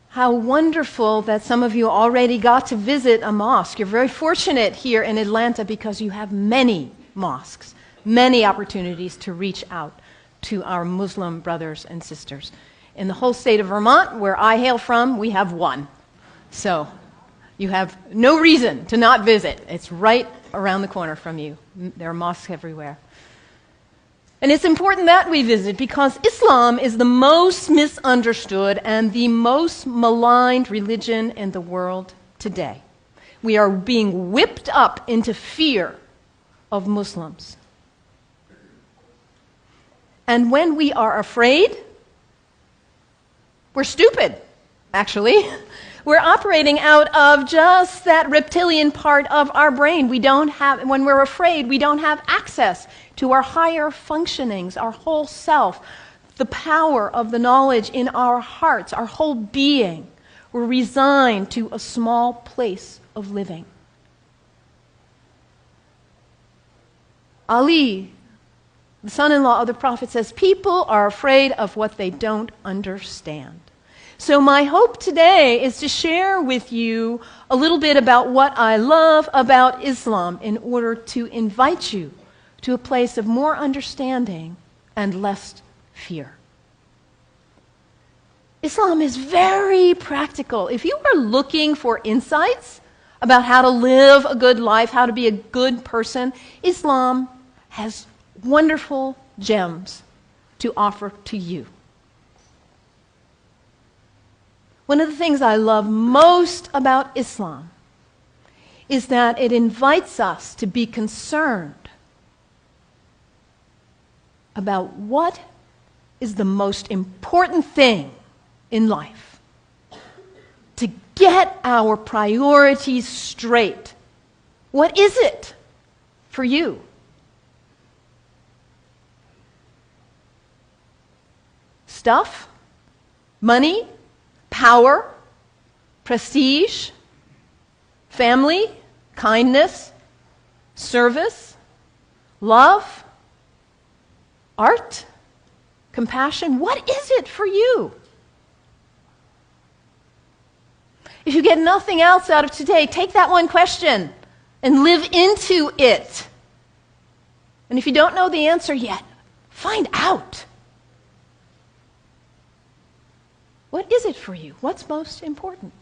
How wonderful that some of you already got to visit a mosque. You're very fortunate here in Atlanta because you have many mosques, many opportunities to reach out to our Muslim brothers and sisters. In the whole state of Vermont, where I hail from, we have one. So you have no reason to not visit. It's right around the corner from you. There are mosques everywhere. And it's important that we visit because Islam is the most misunderstood and the most maligned religion in the world today. We are being whipped up into fear of Muslims. And when we are afraid, we're stupid, actually. We're operating out of just that reptilian part of our brain. When we're afraid, we don't have access to our higher functionings, our whole self, the power of the knowledge in our hearts, our whole being. We're resigned to a small place of living. Ali, the son-in-law of the Prophet, says, people are afraid of what they don't understand. So my hope today is to share with you a little bit about what I love about Islam in order to invite you to a place of more understanding and less fear. Islam is very practical. If you are looking for insights about how to live a good life, how to be a good person, Islam has wonderful gems to offer to you. One of the things I love most about Islam is that it invites us to be concerned about what is the most important thing in life. To get our priorities straight. What is it for you? Stuff? Money? Power, prestige, family, kindness, service, love, art, compassion. What is it for you? If you get nothing else out of today, take that one question and live into it. And if you don't know the answer yet, find out. What is it for you? What's most important?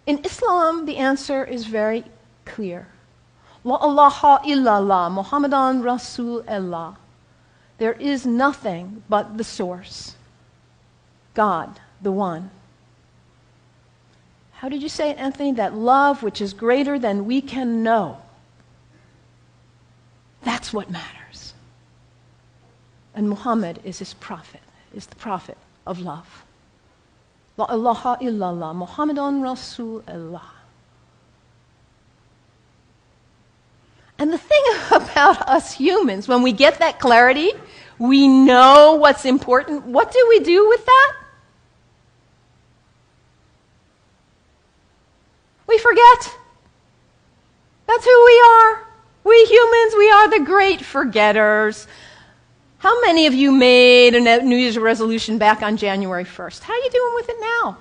In Islam, the answer is very clear. La ilaha illallah, Muhammadan Rasulullah. There is nothing but the source, God, the one. How did you say it, Anthony? That love which is greater than we can know. That's what matters. And Muhammad is his prophet. Is the prophet of love. La ilaha illallah, Muhammadan Rasulullah. And the thing about us humans, when we get that clarity, we know what's important. What do we do with that? We forget. That's who we are. We humans, we are the great forgetters. How many of you made a New Year's resolution back on January 1st? How are you doing with it now?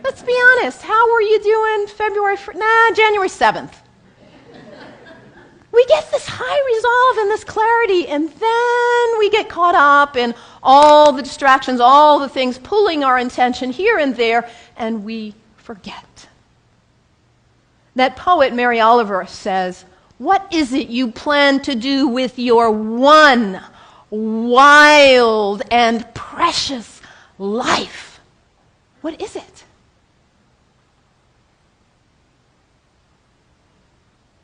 Let's be honest. How were you doing February 1st? January 7th. We get this high resolve and this clarity, and then we get caught up in all the distractions, all the things pulling our attention here and there, and we forget. That poet, Mary Oliver, says, what is it you plan to do with your one wild and precious life? What is it?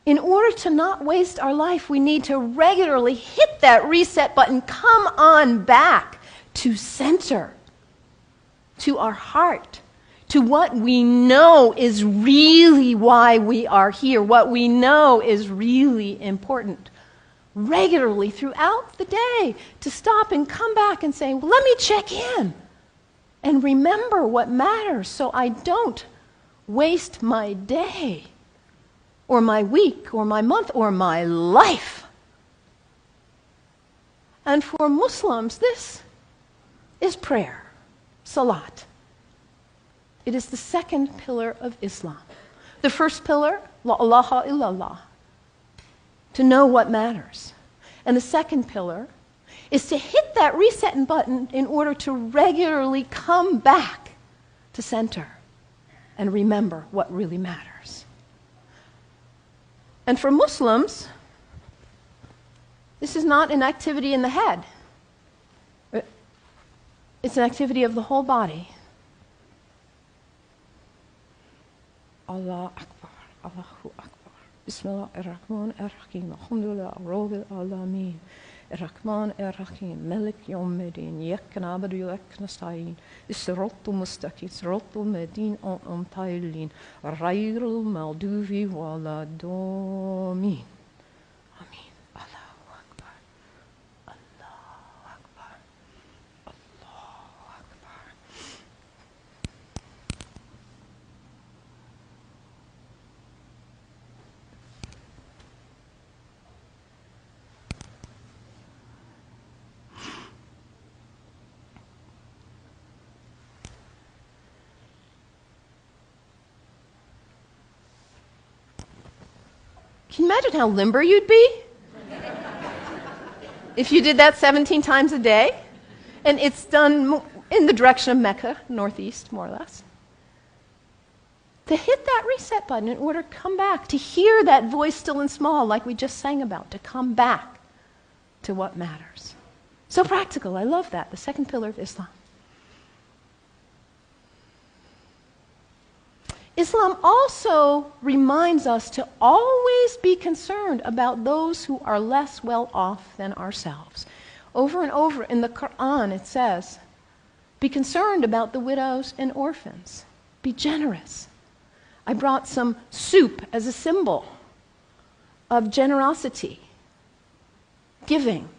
In order to not waste our life, we need to regularly hit that reset button, come on back to center, to our heart, to what we know is really why we are here, what we know is really important. Regularly throughout the day, to stop and come back and say, well, let me check in and remember what matters so I don't waste my day or my week or my month or my life. And for Muslims, this is prayer, salat. It is the second pillar of Islam. The first pillar, la ilaha illallah, to know what matters. And the second pillar is to hit that reset button in order to regularly come back to center and remember what really matters. And for Muslims, this is not an activity in the head. It's an activity of the whole body. Allah Akbar, Allahu Akbar. Bismillahir-Rahmanir Rahim. Alhamdulillah, Rabbil Alameen. Ar-Rahman-Ar-Rahim. Malik Yawmiddin. Iyyaka na'budu wa iyyaka nasta'in. As-siratal mustaqim. Siratal ladhina an'amta 'alayhim. Ghayril maghdubi waladdallin. Amin. Allahu Akbar. Allahu Akbar. Allahu Akbar. Can you imagine how limber you'd be if you did that 17 times a day? And it's done in the direction of Mecca, northeast, more or less. To hit that reset button in order to come back, to hear that voice still and small like we just sang about, to come back to what matters. So practical, I love that, the second pillar of Islam. Islam also reminds us to always be concerned about those who are less well off than ourselves. Over and over in the Quran it says, be concerned about the widows and orphans. Be generous. I brought some soup as a symbol of generosity, giving,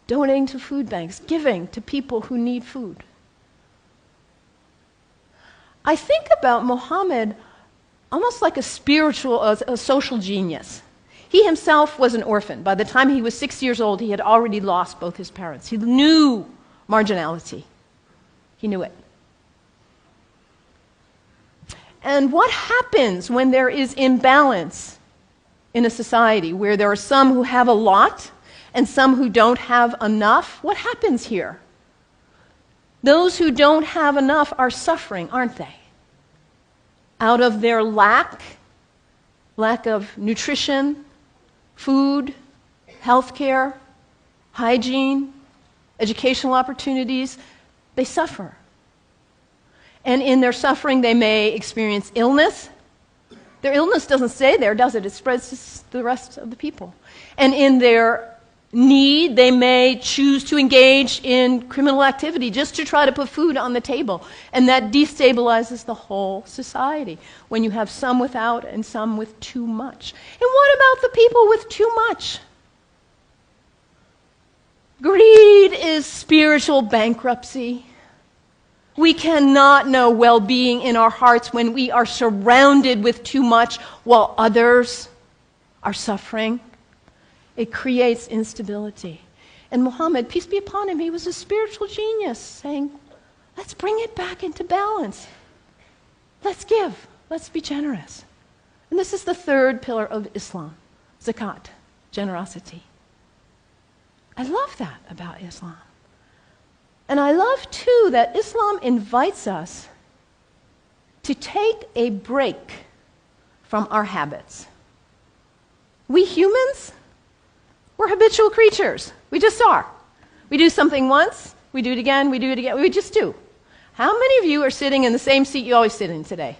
donating to food banks, giving to people who need food. I think about Muhammad almost like a social genius. He himself was an orphan. By the time he was 6 years old, he had already lost both his parents. He knew marginality. He knew it. And what happens when there is imbalance in a society where there are some who have a lot and some who don't have enough? What happens here? Those who don't have enough are suffering, aren't they? Out of their lack of nutrition, food, healthcare, hygiene, educational opportunities, they suffer. And in their suffering, they may experience illness. Their illness doesn't stay there, does it? It spreads to the rest of the people. And in their need, they may choose to engage in criminal activity just to try to put food on the table. And that destabilizes the whole society when you have some without and some with too much. And what about the people with too much? Greed is spiritual bankruptcy. We cannot know well-being in our hearts when we are surrounded with too much while others are suffering. It creates instability. And Muhammad, peace be upon him, he was a spiritual genius, saying, let's bring it back into balance. Let's give. Let's be generous. And this is the third pillar of Islam, zakat, generosity. I love that about Islam. And I love, too, that Islam invites us to take a break from our habits. We humans, we're habitual creatures. We just are. We do something once, we do it again, we do it again. We just do. How many of you are sitting in the same seat you always sit in today?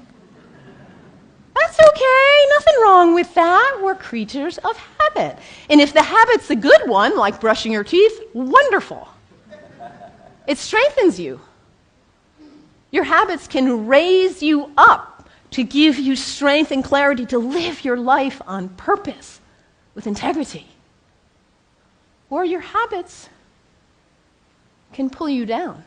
That's okay. Nothing wrong with that. We're creatures of habit. And if the habit's the good one, like brushing your teeth, wonderful. It strengthens you. Your habits can raise you up to give you strength and clarity to live your life on purpose with integrity. Or your habits can pull you down.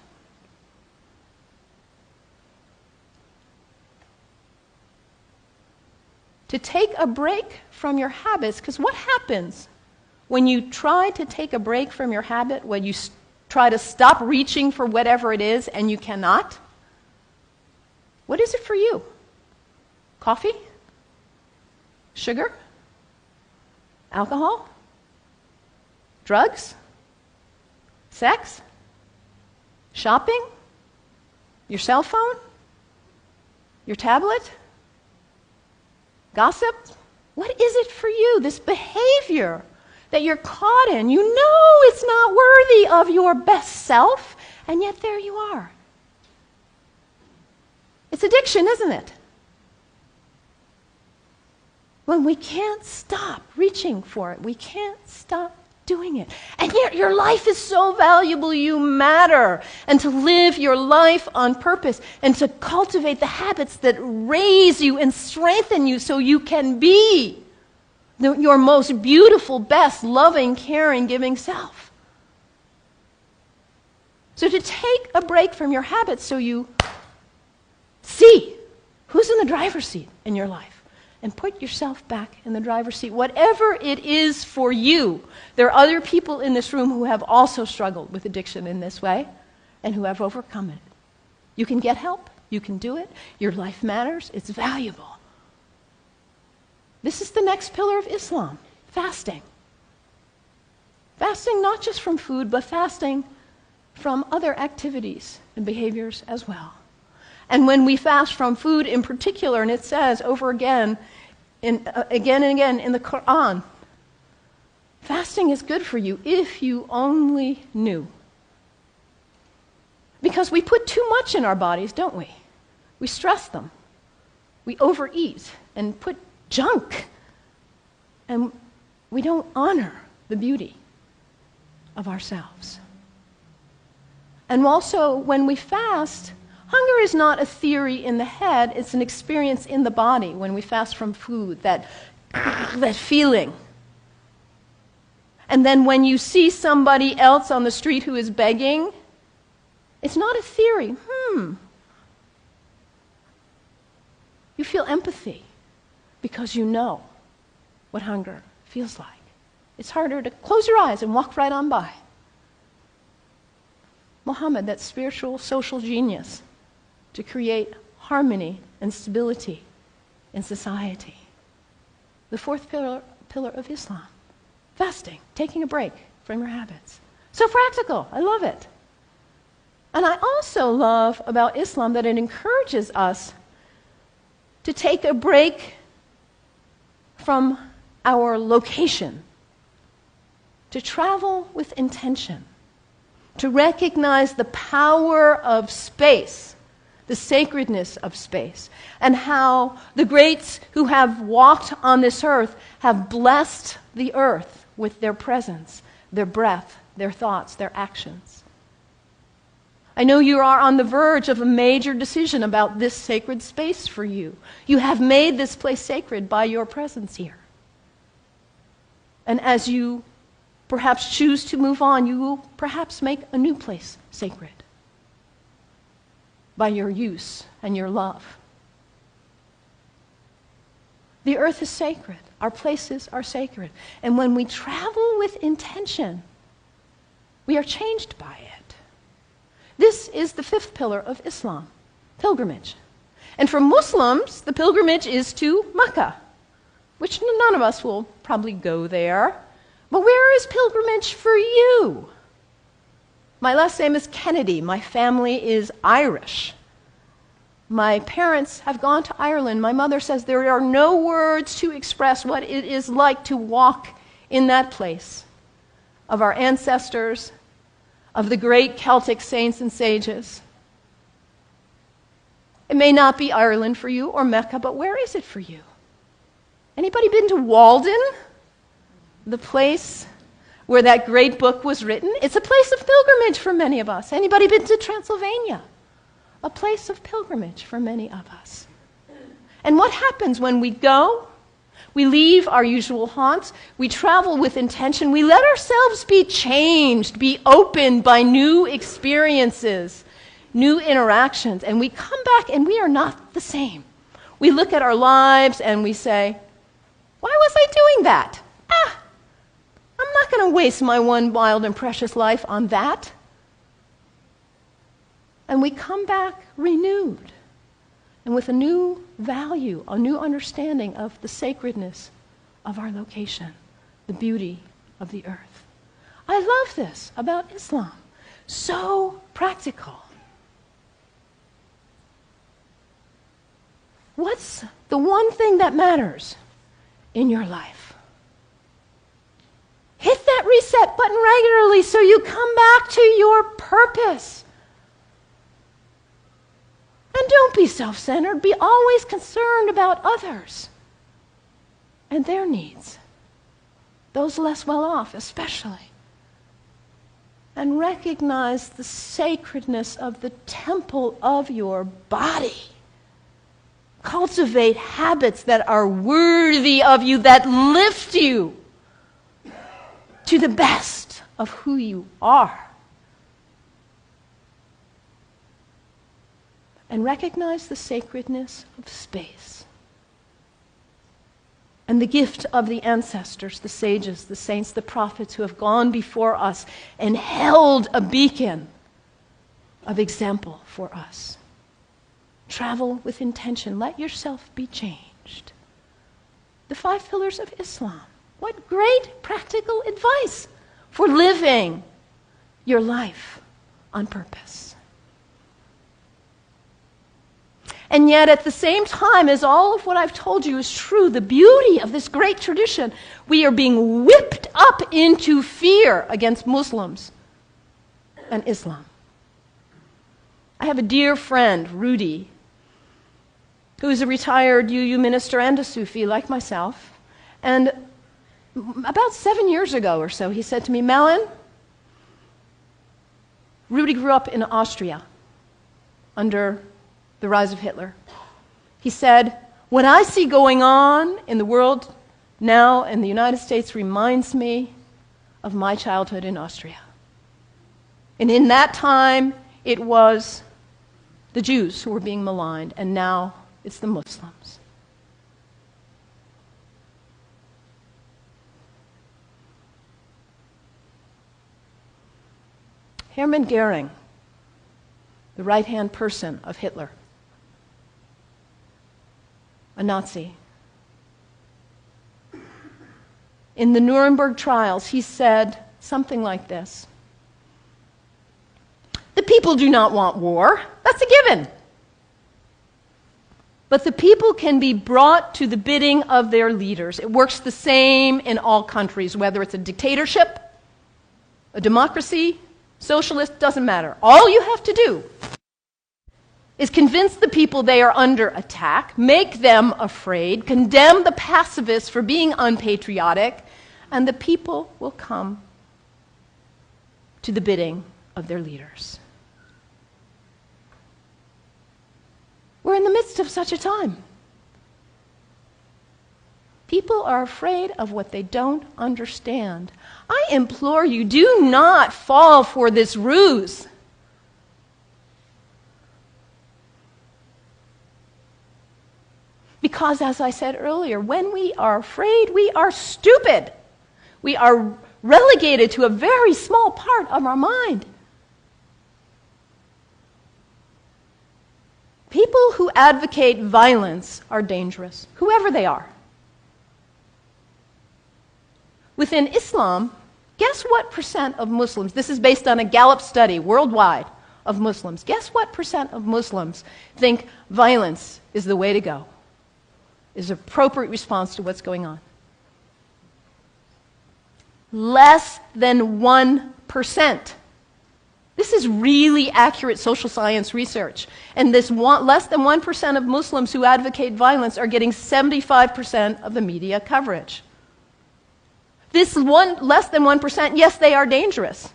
To take a break from your habits, because what happens when you try to take a break from your habit, when you try to stop reaching for whatever it is and you cannot? What is it for you? Coffee? Sugar? Alcohol? Drugs? Sex? Shopping? Your cell phone? Your tablet? Gossip? What is it for you, this behavior that you're caught in? You know it's not worthy of your best self, and yet there you are. It's addiction, isn't it? When we can't stop reaching for it, we can't stop doing it. And yet your life is so valuable, you matter. And to live your life on purpose and to cultivate the habits that raise you and strengthen you so you can be your most beautiful, best, loving, caring, giving self. So to take a break from your habits so you see who's in the driver's seat in your life. And put yourself back in the driver's seat. Whatever it is for you. There are other people in this room who have also struggled with addiction in this way and who have overcome it. You can get help. You can do it. Your life matters. It's valuable. This is the next pillar of Islam, fasting. Fasting not just from food, but fasting from other activities and behaviors as well. And when we fast from food in particular, and it says over again and again in the Quran, fasting is good for you if you only knew. Because we put too much in our bodies, don't we? We stress them. We overeat and put junk. And we don't honor the beauty of ourselves. And also, when we fast, hunger is not a theory in the head, it's an experience in the body when we fast from food, that feeling. And then when you see somebody else on the street who is begging, it's not a theory. You feel empathy because you know what hunger feels like. It's harder to close your eyes and walk right on by. Muhammad, that spiritual social genius, to create harmony and stability in society. The fourth pillar of Islam, fasting, taking a break from your habits. So practical, I love it. And I also love about Islam that it encourages us to take a break from our location, to travel with intention, to recognize the power of space, the sacredness of space, and how the greats who have walked on this earth have blessed the earth with their presence, their breath, their thoughts, their actions. I know you are on the verge of a major decision about this sacred space for you. You have made this place sacred by your presence here. And as you perhaps choose to move on, you will perhaps make a new place sacred by your use and your love. The earth is sacred. Our places are sacred. And when we travel with intention, we are changed by it. This is the fifth pillar of Islam, pilgrimage. And for Muslims, the pilgrimage is to Mecca, which none of us will probably go there. But where is pilgrimage for you? My last name is Kennedy. My family is Irish. My parents have gone to Ireland. My mother says there are no words to express what it is like to walk in that place of our ancestors, of the great Celtic saints and sages. It may not be Ireland for you or Mecca, but where is it for you? Anybody been to Walden, the place where that great book was written? It's a place of pilgrimage for many of us. Anybody been to Transylvania? A place of pilgrimage for many of us. And what happens when we go? We leave our usual haunts. We travel with intention. We let ourselves be changed, be opened by new experiences, new interactions. And we come back and we are not the same. We look at our lives and we say, why was I doing that? I'm not going to waste my one wild and precious life on that. And we come back renewed and with a new value, a new understanding of the sacredness of our location, the beauty of the earth. I love this about Islam. So practical. What's the one thing that matters in your life? Hit that reset button regularly so you come back to your purpose. And don't be self-centered. Be always concerned about others and their needs, those less well off especially. And recognize the sacredness of the temple of your body. Cultivate habits that are worthy of you, that lift you to the best of who you are. And recognize the sacredness of space and the gift of the ancestors, the sages, the saints, the prophets who have gone before us and held a beacon of example for us. Travel with intention. Let yourself be changed. The 5 pillars of Islam. What great practical advice for living your life on purpose. And yet at the same time as all of what I've told you is true, the beauty of this great tradition, we are being whipped up into fear against Muslims and Islam. I have a dear friend, Rudy, who is a retired UU minister and a Sufi like myself. And about 7 years ago or so, he said to me, Malin, Rudy grew up in Austria under the rise of Hitler. He said, what I see going on in the world now in the United States reminds me of my childhood in Austria. And in that time, it was the Jews who were being maligned, and now it's the Muslims. Hermann Goering, the right-hand person of Hitler, a Nazi. In the Nuremberg trials, he said something like this: the people do not want war. That's a given. But the people can be brought to the bidding of their leaders. It works the same in all countries, whether it's a dictatorship, a democracy, socialist, doesn't matter. All you have to do is convince the people they are under attack, make them afraid, condemn the pacifists for being unpatriotic, and the people will come to the bidding of their leaders. We're in the midst of such a time. People are afraid of what they don't understand. I implore you, do not fall for this ruse. Because, as I said earlier, when we are afraid, we are stupid. We are relegated to a very small part of our mind. People who advocate violence are dangerous, whoever they are. Within Islam, guess what percent of Muslims, this is based on a Gallup study worldwide of Muslims, guess what percent of Muslims think violence is the way to go, is an appropriate response to what's going on? Less than 1%. This is really accurate social science research. And this less than 1% of Muslims who advocate violence are getting 75% of the media coverage. This less than 1%, yes, they are dangerous.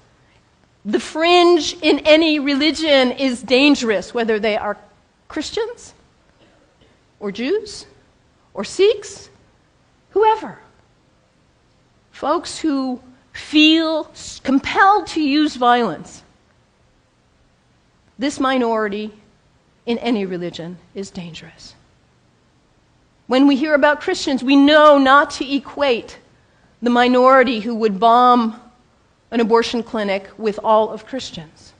The fringe in any religion is dangerous, whether they are Christians or Jews or Sikhs, whoever. Folks who feel compelled to use violence. This minority in any religion is dangerous. When we hear about Christians, we know not to equate the minority who would bomb an abortion clinic with all of Christians.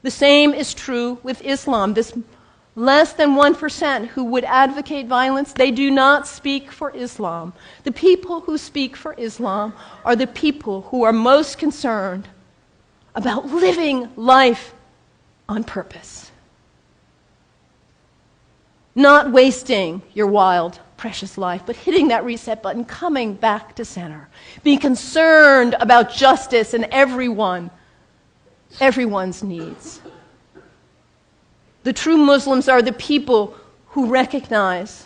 The same is true with Islam. This Less than 1% who would advocate violence, they do not speak for Islam. The people who speak for Islam are the people who are most concerned about living life on purpose. Not wasting your wild, precious life, but hitting that reset button, coming back to center. Being concerned about justice and everyone's needs. The true Muslims are the people who recognize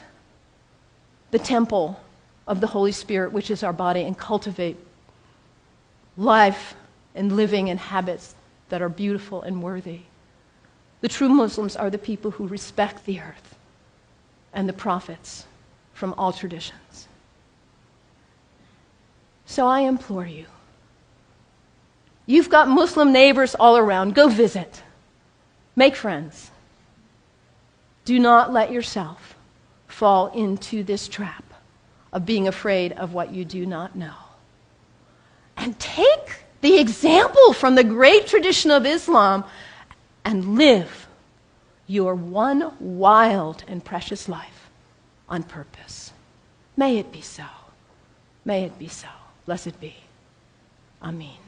the temple of the Holy Spirit, which is our body, and cultivate life and living and habits that are beautiful and worthy. The true Muslims are the people who respect the earth and the prophets from all traditions. So I implore you, you've got Muslim neighbors all around. Go visit. Make friends. Do not let yourself fall into this trap of being afraid of what you do not know. And take the example from the great tradition of Islam and live your one wild and precious life on purpose. May it be so. May it be so. Blessed be. Amen.